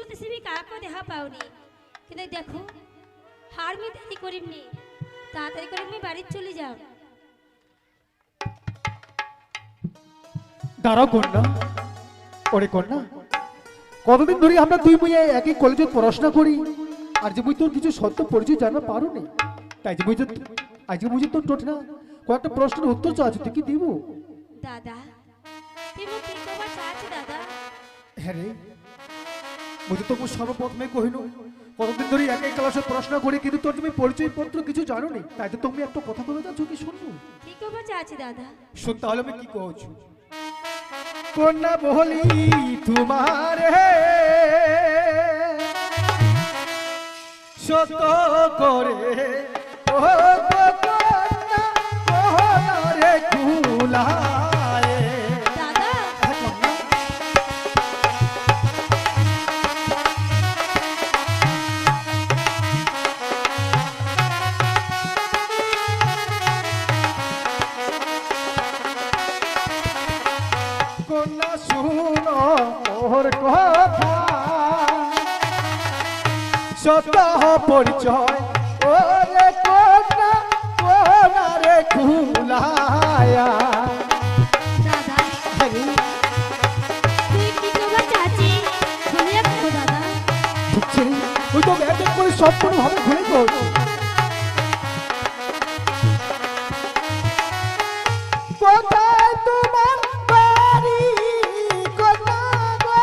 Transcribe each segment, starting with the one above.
চলতেছি আমি কাকও দেখা পাওনি, কিন্তু দেখো হার আমি দেরি করিনি, তাড়াতাড়ি করে আমি বাড়ি চলে যাও। দাঁড়াও কন্যা, ওরে কন্যা, কতদিন ধরে আমরা দুই মুই একই কলেজে পড়াশোনা করি, আর যে মুই তোর কিছু সত্য পরিচয় জানা পারো নি, তাই যে মুই আজকে মুই তোর টোট না কয়েকটা প্রশ্নের উত্তর চাচ্ছি, তুই কি দিব? দাদা তুমি কি কবা চাচ্ছি দাদা? হ্যাঁ রে, মুই তো তোকে সর্বপ্রথমে কহিনু কতদিন ধরে একই ক্লাসে পড়াশোনা করি, কিন্তু তোর তুমি পরিচয় পত্র কিছু জানো নি, তাই তো তুমি একটা কথা বলে যাচ্ছ, কি শুনবো? কি কবা চাচ্ছি দাদা? শুন তাহলে আমি কি কহছি। কন্যা বলি তোমার সত করে ও কন্যা কোহরে কুলায়। দাদা কন্যা শুনো ওর কথা সত পরিচয় ওরে কন্যা কোনারে কুলায়া। দাদা তুই কি কবা চাচ্ছি শুনে রাখো দাদা। বুঝছি, ওই তো এক এক করে সম্পূর্ণ ভাবে ঘুরে গেল। কোথায় তোমার বাড়ি কন্যা গো?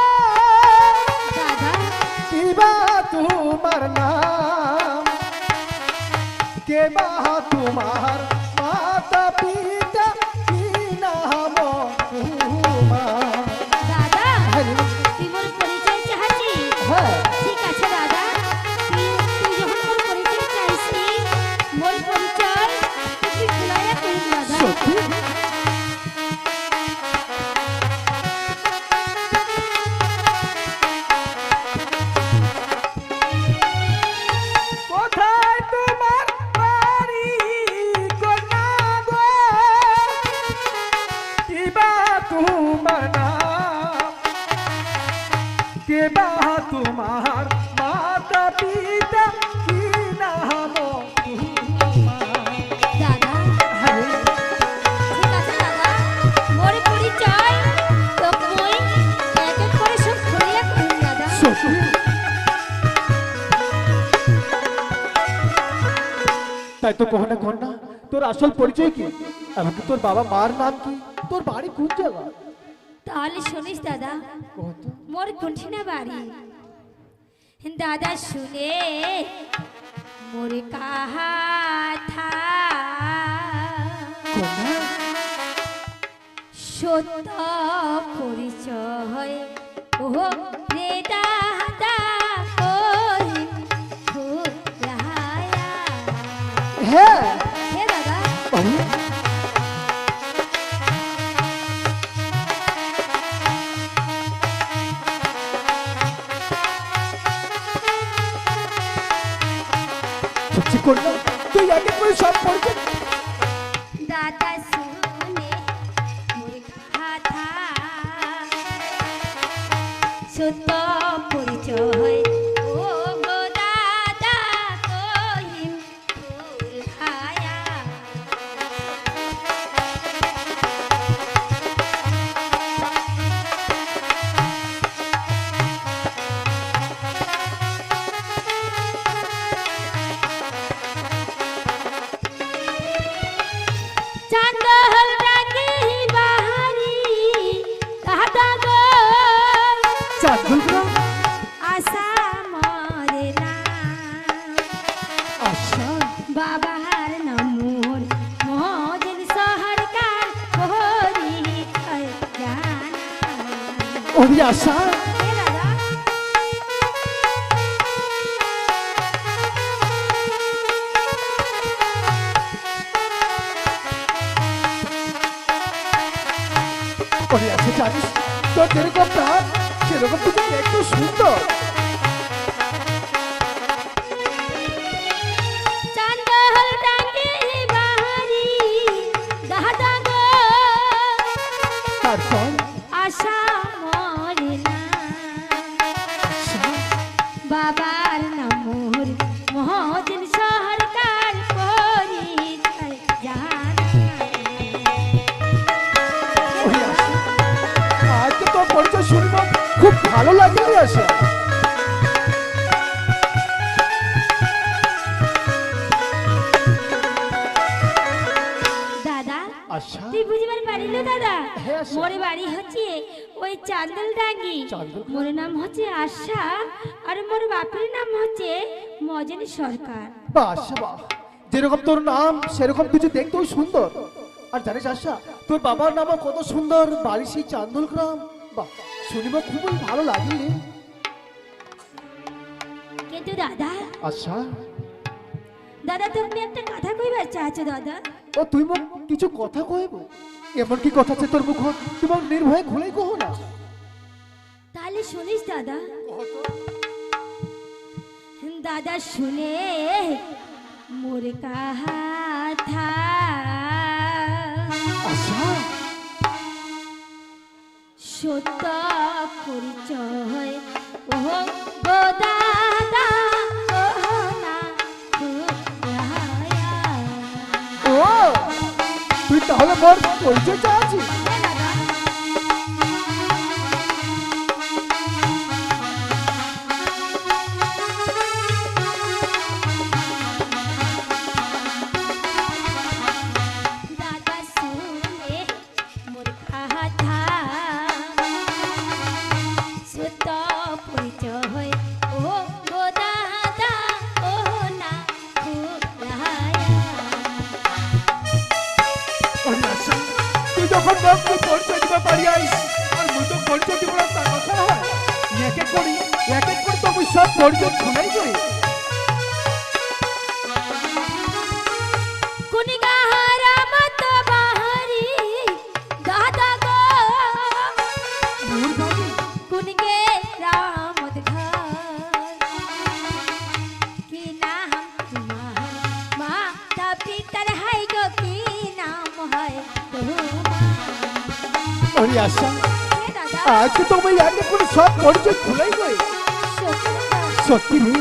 দাদা কিবা তোমার নাম, কেবা তোমার মাতা পিতা, কি নাম তোমার? দাদা তুই মোর পরিচয় চাচ্ছি? হ্যাঁ ঠিক আছে দাদা, তুই যখন মোর পরিচয় চাইছি, মোর পরিচয় তুই ভুলাইয়া করিস দাদা। সত্যি? কোথায় তোমার বাড়ি কন্যা গো? কিবা তোমার নাম, কেবা তোমার মাতা পিতা, কি নাম তোমার? দাদা হ্যাঁ ঠিক আছে দাদা, মোর পরিচয় তো মই এক এক করে সব ভুলাইয়া করিস দাদা। সত্যি? তাই তো কহনা কন্যা, তোর আসল পরিচয় কি? এমনকি তোর বাবা মার নাম কি? তোর বাড়ি কোন জায়গা? তাহলে শুনিস দাদা, কহ তো। মোর কঠিনা বাড়ি। দাদা শুনে মোর কাহা কন্যা, সত্য পরিচয় ও রে দাদা কই ফুলায়া। হ্যাঁ হে দাদা বাবু, সত্যি কন্যা, তুই আগে করে সব পরিচয়। দাদা শুনে মোর কথা সত্য পরিচয় ও গো দাদা কহিম ফুলায়া। চান্দল রাগে বাহারি দাদা গো চাঁদুলরা আশা মরে না আশা, বাবার নমুর মহাজন সরকার হরি জানা। ওই আশা, হে দাদা ওই আশা জানিস তোর যেরকম প্রাণ সেরকম তুমি একটু সুন্দর। চান্দল রাগে বাহারি দাদা গো তারপর আশা মরে না আশা, বাবার নাম মোর মহাজন সরকার পরিচয় জানা। ওই আশা, আজকে তোর পরিচয় শুনবো, খুব ভালো লাগলো রে আশা। দাদা আশা, তুই বুঝবার পারিল দাদা? হ্যাঁ, আশা। মোরে বাড়ি হচ্ছে ওই চান্দল ডাঙ্গি। চান্দল? মোর নাম হচ্ছে আশা আর মোর বাপের নাম হচ্ছে মজনী সরকার। বাহ আশা বাহ, যেরকম তোর নাম সেরকম কিছু দেখতেও সুন্দর। আর জানিস আশা, তোর বাবার নামও কত সুন্দর, বাড়ি সেই চান্দল গ্রাম। বাহ, শুনিব খুবই ভালো লাগলো রে কিন্তু দাদা, আশা। দাদা তুমি একটা কথা কইবার চাচ্ছো দাদা? ও তুই মুখ কিছু কথা কইব? এমন কি কথা আছে তোর মুখ? তুমি নির্ভয়ে খুলে কহ না। তাহলে শুনিস দাদা। দাদা শুনে মোর কথা আশা, সত্য পরিচয় ও গো দাদা ও না খুড়ায়া। ও তুই তাহলে মোর পরিচয় চাচ্ছিস? দাদা শুনে মোর কথা সত্য পরিচয় ও গো দাদা ও না খুড়ায়া। ওরে আশা, তুই যখন মোক তুই পরিচয় দিতে পারি আইস, আর মুই তো পরিচয় দিব না তার কথা হয়। এক এক করে তো মুই সব পরিচয় খুলাই করি। কুনি গাহারা মত বাহারি দাদা গো দূর ভাগে কুনি গে রামত ঘর কি নাম তোমার মাতা পিতার হাই গো কি নাম হয় তোমার? ওরে আশা, হে দাদা আজকে তো মুই এক এক করে সব পরিচয় খুলাই করি। সত্য সত্যি রে,